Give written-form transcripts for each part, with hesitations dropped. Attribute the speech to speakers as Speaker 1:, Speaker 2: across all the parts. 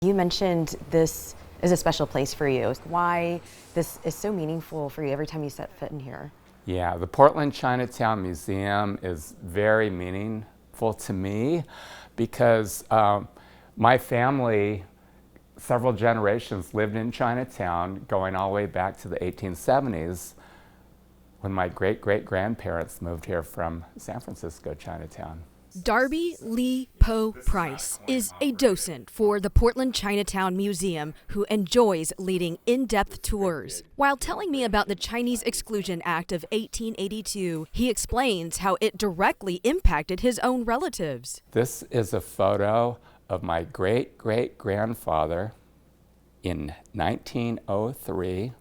Speaker 1: You mentioned this is a special place for you. Why this is so meaningful for you every time you set foot in here?
Speaker 2: Yeah, the Portland Chinatown Museum is very meaningful to me because my family, several generations, lived in Chinatown going all the way back to the 1870s when my great-great-grandparents moved here from San Francisco, Chinatown.
Speaker 3: Darby Lee Poe Price is a docent for the Portland Chinatown Museum who enjoys leading in-depth tours. While telling me about the Chinese Exclusion Act of 1882, he explains how it directly impacted his own relatives.
Speaker 2: This is a photo of my great-great-grandfather in 1903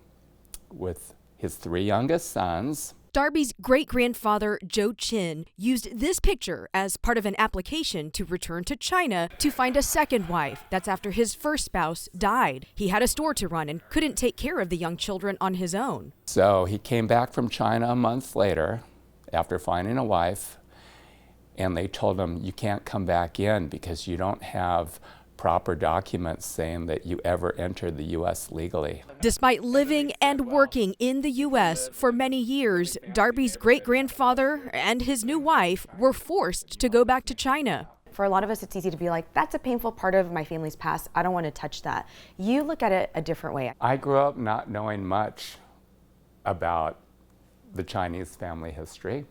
Speaker 2: with his three youngest sons.
Speaker 3: Darby's great-grandfather, Joe Chin, used this picture as part of an application to return to China to find a second wife. That's after his first spouse died. He had a store to run and couldn't take care of the young children on his own.
Speaker 2: So he came back from China a month later after finding a wife, and they told him, you can't come back in because you don't have proper documents saying that you ever entered the U.S. legally.
Speaker 3: Despite living and working in the U.S. for many years, Darby's great-grandfather and his new wife were forced to go back to China.
Speaker 1: For a lot of us, it's easy to be like, that's a painful part of my family's past. I don't want to touch that. You look at it a different way.
Speaker 2: I grew up not knowing much about the Chinese family history,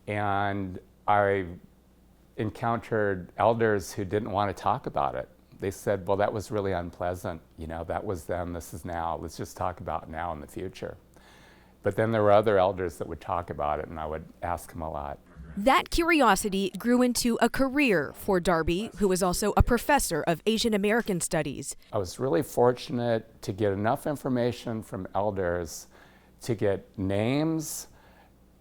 Speaker 2: and I encountered elders who didn't want to talk about it. They said, well, that was really unpleasant. You know, that was then, this is now. Let's just talk about now and the future. But then there were other elders that would talk about it, and I would ask them a lot.
Speaker 3: That curiosity grew into a career for Darby, who is also a professor of Asian American Studies.
Speaker 2: I was really fortunate to get enough information from elders to get names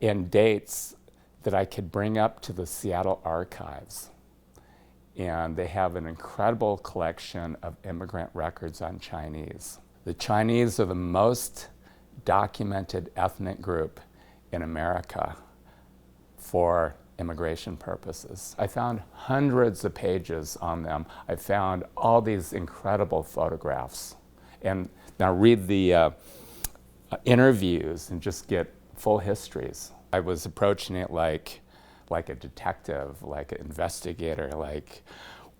Speaker 2: and dates that I could bring up to the Seattle archives. And they have an incredible collection of immigrant records on Chinese. The Chinese are the most documented ethnic group in America for immigration purposes. I found hundreds of pages on them. I found all these incredible photographs. And now read the interviews and just get full histories. I was approaching it like a detective, like an investigator, like,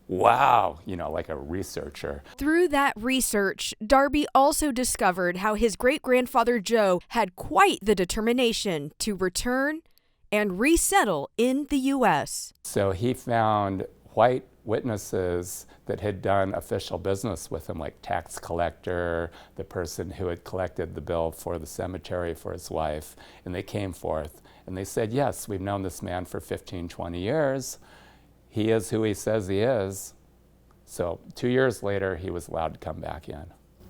Speaker 2: wow, you know, like a researcher.
Speaker 3: Through that research, Darby also discovered how his great-grandfather Joe had quite the determination to return and resettle in the U.S.
Speaker 2: So he found white witnesses that had done official business with him, like tax collector, the person who had collected the bill for the cemetery for his wife, and they came forth and they said, yes, we've known this man for 15, 20 years. He is who he says he is. So 2 years later, he was allowed to come back in.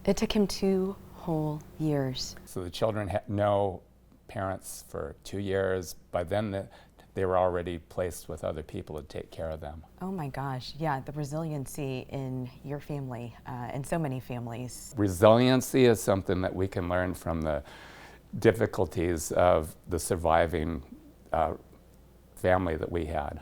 Speaker 1: It took him 2 whole years.
Speaker 2: So the children had no parents for 2 years. By then, they were already placed with other people to take care of them.
Speaker 1: Oh my gosh, yeah, the resiliency in your family and so many families.
Speaker 2: Resiliency is something that we can learn from the difficulties of the surviving family that we had.